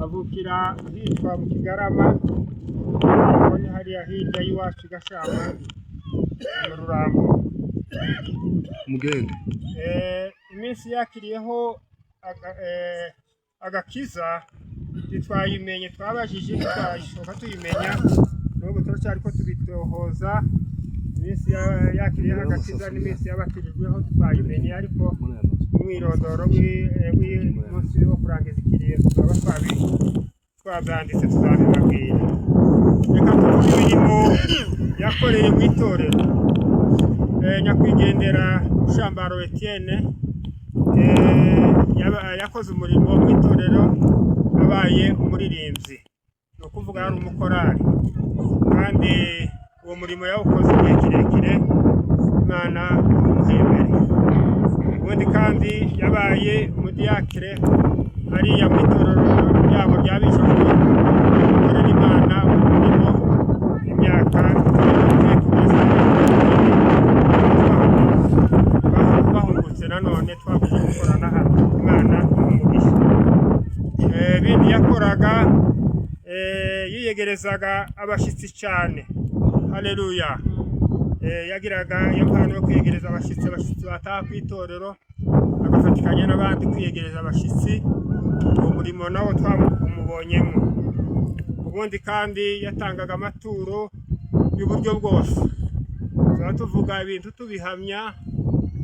avukira hitwa mu Kigarama ni hariya hirya y'iwacu Gashama mu Rurambo Mugende. Iminsi yakiriyeho agakiza twayimenye twabajije twashoka tuyimenya n'ubwo turacyari ko tubitohoza. Iminsi yakiriyeho agakiza n'iminsi yabakirijweho twayimenye, ariko umwirondoro w'umunsi wo kurangiza ikiriyo tukaba twabyanditse tuzabibabwira. Reka tuvuge imirimo yakoreye mu itorero. Nyakwigendera Shambaro Etienne yakoze umurimo mu itorero, abaye umuririmbyi, ni ukuvuga yari umukorari, kandi uwo murimo yawukoze igihe kirekire, Imana imuhembere. Ubundi kandi yabaye umudiyakire hariya mu itorero ryabo rya Bishop, gukorera Imana umurimo imyaka bahungutse nanone twakoze gukorana hano. Imana umugisha. Bindi yakoraga yiyegerezaga abashyitsi cyane. Haleluya. Yagiraga iyo mpano yo kwiyegereza abashyitsi bataha ku itorero, agafatikanya n'abandi kwiyegereza abashyitsi. Uwo murimo nawo twamubonyemo. Ubundi kandi yatangaga amaturo y'uburyo bwose. Tuba tuvuga ibintu tubihamya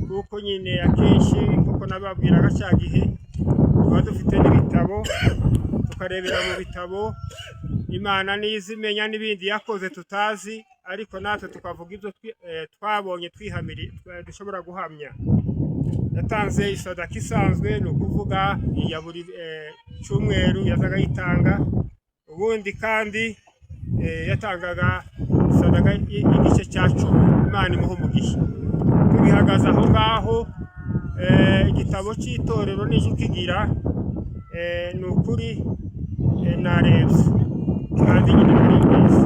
kuko nyine akenshi kuko nababwiraga cya gihe tuba dufite n'ibitabo, tukarebera mu bitabo Imana nizimenya n'ibindi yakoze tutazi, ariko natwe tukavuga ibyo twabonye twihamiri dushobora guhamya. Yatanze isadaka isanzwe, ni ukuvuga iya buri cyumweru yazaga yitanga. Ubundi kandi yatangaga isadaka igice cya 10. Imana imuha umugisha. Tubihagaze aho ngaho, igitabo cy'itorero n'icyo kigira ni ukuri narebye kandi nyine muri bisi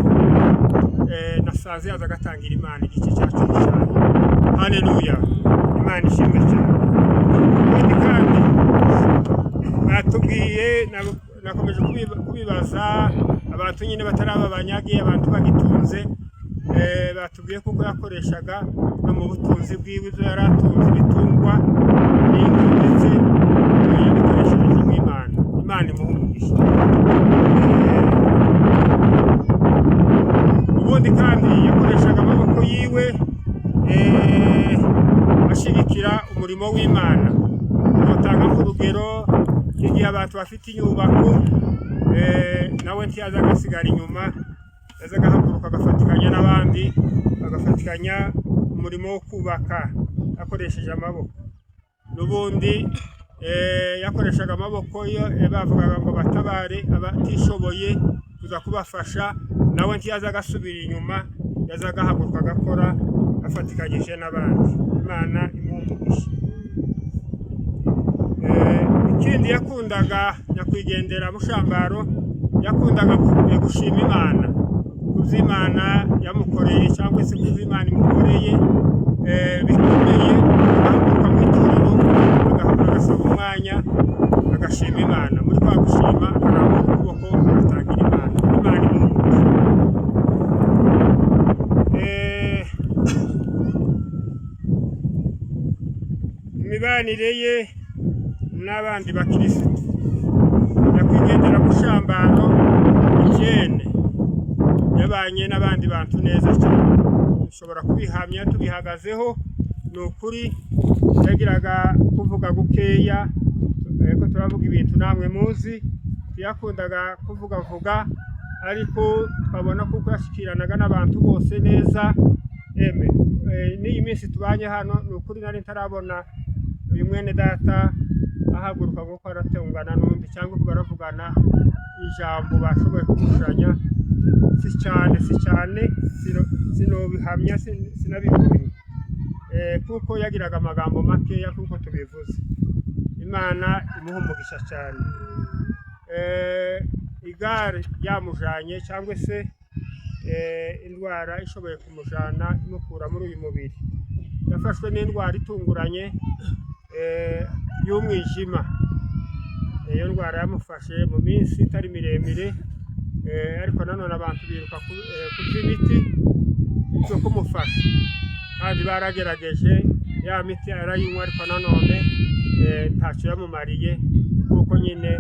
nasanze yaza agatangira Imana igice cya 10. Haleluya. Imana ishimwe cyane. Ubundi kandi batubwiye, nakomeje kubibaza abantu nyine bataraba abanyagiye, abantu bagitunze, batubwiye kuko yakoreshaga no mu butunzi bwiwe ibyo yari atunze, ibitungwa n'inka, ndetse yabikoresheje mu Imana. Imana imuha umugisha. Ubundi kandi yakoreshaga amaboko yiwe ashyigikira umurimo w'Imana. Tugutanga nk'urugero, igihe abantu bafite inyubako, nawe ntiyaza agasigara inyuma, yazaga ahaguruka agafatikanya n'abandi, agafatikanya umurimo wo kubaka akoresheje amaboko. N'ubundi yakoreshaga amaboko yo bavugaga ngo batabare abatishoboye kuza kubafasha, nawe ntiyaza agasubira inyuma, yazaga ahaguruka agakora afatikanyije n'abandi. Imana imuha umugisha. Ikindi yakundaga nyakwigendera Mushambaro, yakundaga gushima Imana kubyo Imana yamukoreye, cyangwa se kubyo Imana imukoreye bikomeye. Agahaguruka mu itorero agasaba umwanya agashima Imana. Muri kwa gushima akarambura ukuboko agatangira Imana. Imana imuha umugisha. Imibanire ye n'abandi bakirisitu. Nyakwigendera Mushambaro Etienne yabanye n'abandi bantu neza cyane. Ushobora kubihamya tubihagazeho. Ni ukuri yagiraga kuvuga gukeya, ko turavuga ibintu namwe muzi. Yakundaga kuvuga ariko twabona kuko yashikiranaga n'abantu bose neza. N'iyi minsi tubanye hano, ni ukuri nari ntarabona uyu mwene data ahaguruka ngo ko aratungana n'undi cyangwa ko baravugana ijambo bashoboye kumushanya si cyane sinobihamya sinabibonye kuko yagiraga amagambo makeya kuko tubivuze. Imana imuha umugisha cyane. Igare yamujanye cyangwa se indwara ishoboye kumujana imukura muri uyu mubiri. Yafashwe n'indwara itunguranye y'umwijima. Iyo ndwara yamufashe mu minsi itari miremire, ariko nanone abantu biruka kurya imiti yo kumufasha, kandi baragerageje ya miti arayinywa, ariko nanone ntacyo yamumariye kuko nyine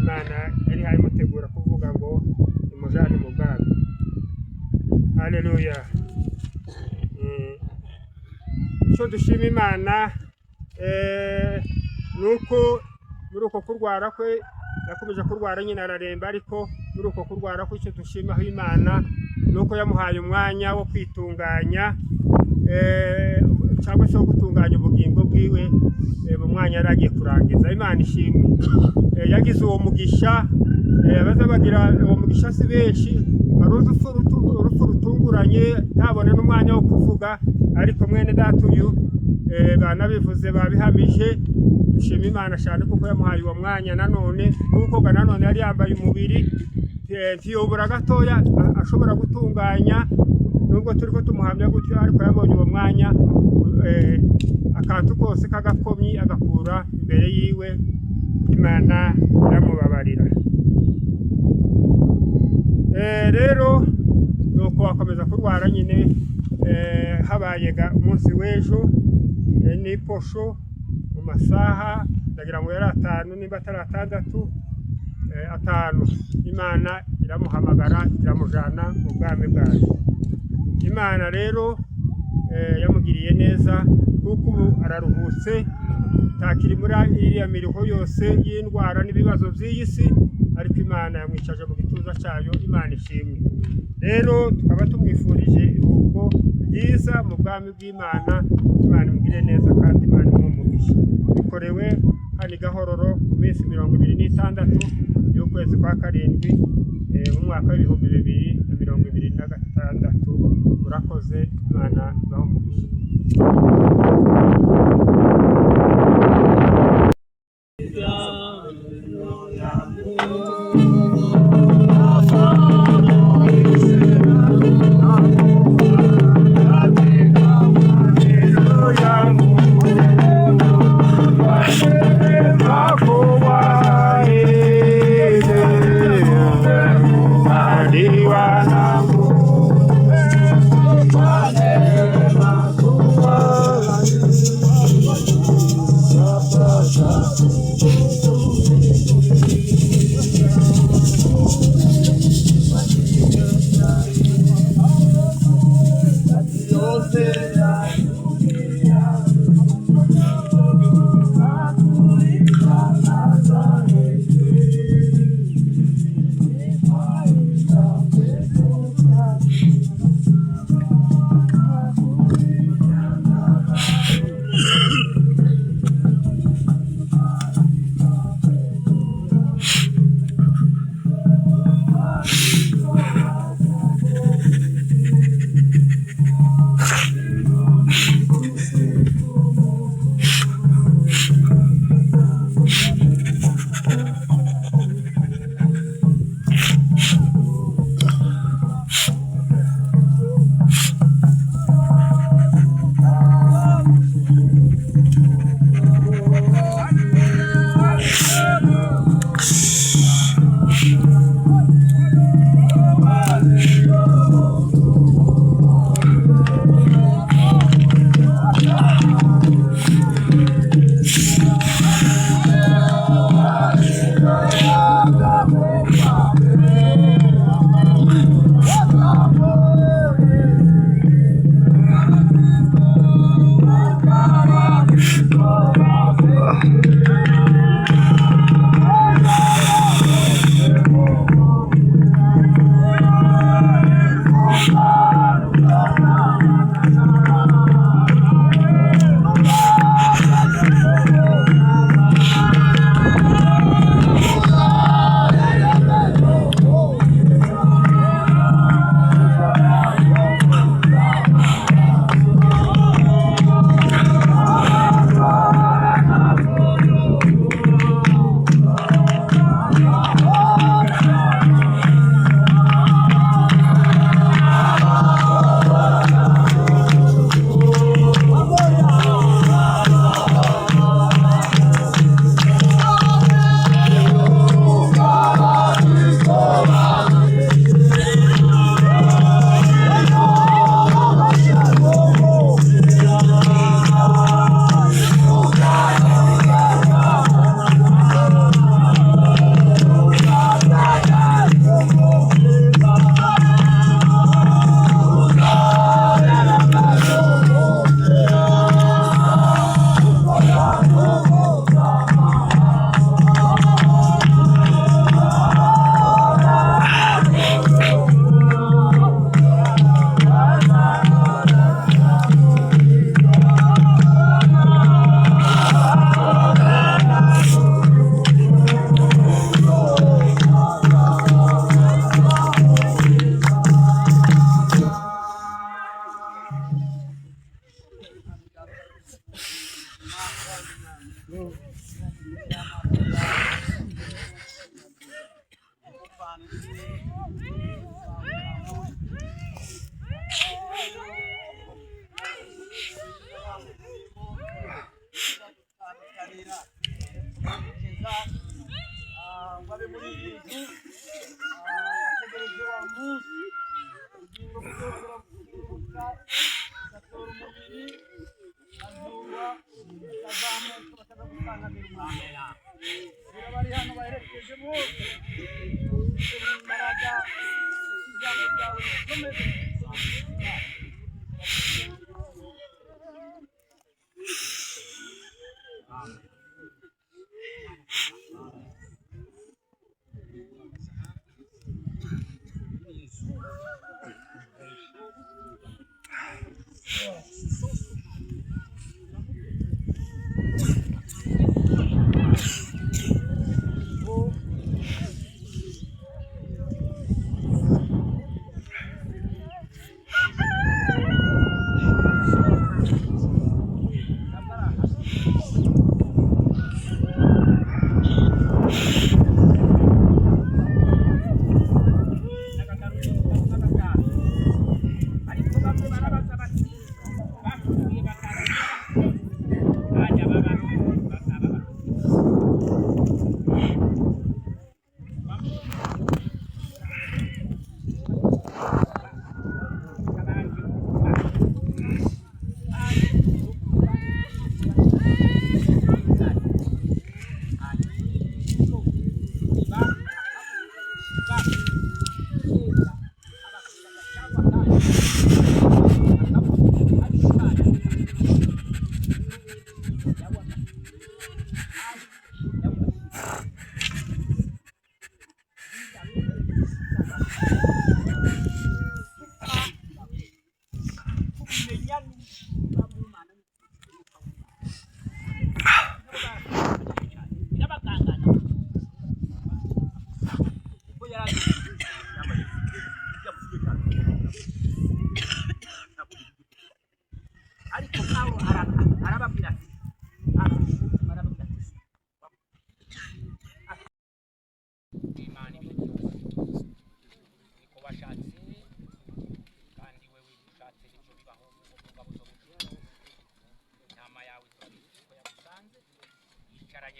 Imana yari hayimutegura kuvuga ngo imujane mu bwami. Haleluya. Icyo dushima Imana nuko muri uko kurwara kwe yakomeje kurwara nyine araremba, ariko muri uko kurwara kwe icyo dushimaho Imana nuko yamuhaye umwanya wo kwitunganya cyangwa se wo gutunganya ubugingo bwiwe mu mwanya yari agiye kurangiza. Imana ishimwe. Yagize uwo mugisha, abaza bagira uwo mugisha si benshi, hari urupfu rutunguranye ntabone n'umwanya wo kuvuga, ariko mwene data uyu banabivuze babihamije. Dushima Imana cyane kuko yamuhaye uwo mwanya, nanone kuko nanone yari yambaye umubiri ntiyobora gatoya ashobora gutunganya, nubwo turiko tumuhamya gutyo, ariko yabonye uwo mwanya akantu kose kagakomyi agakura imbere yiwe. Imana iramubabarira. Rero nuko akomeza kurwara nyine, habayega umunsi w'ejo n'iposho mu masaha ndagira ngo yari 5 nimba atari 6, 5. Imana iramuhamagara iramujana mu bwami bwayo. Imana rero yamugiriye neza kuko ubu araruhutse, ntakiri muri iriya miriho yose y'indwara n'ibibazo by'iyi si, ariko Imana yamwicaje mu gituza cyayo. Imana ishimwe. Rero tukaba tumwifurije iruhuko ryiza mu bwami bw'Imana. Imana imugire neza kandi Imana imumugisha. Bikorewe hano Gahororo ku minsi 26 y'ukwezi kwa 7 mu mwaka w'ibihumbi 2026. Murakoze. Imana ibahe umugisha.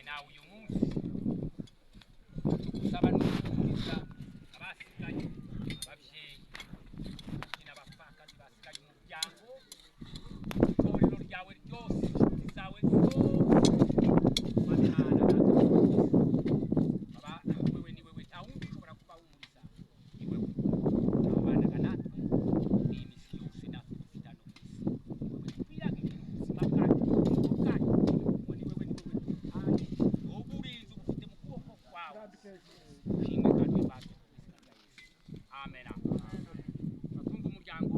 Nawe uyu munsi tugusaba n'ukumuriza abasigaye ababyeyi n'abapfakazi basigaye umuryango itorero ryawe ryose inshuti zawe zose batana wewe ni wewe nta wundi ushobora kuba wumuriza ni wewe abanaga natwe n'imisi yose natwe dufite hano ku isi wewe twiragire ubuzima bwacu bwacu Amen. Atumva umuryango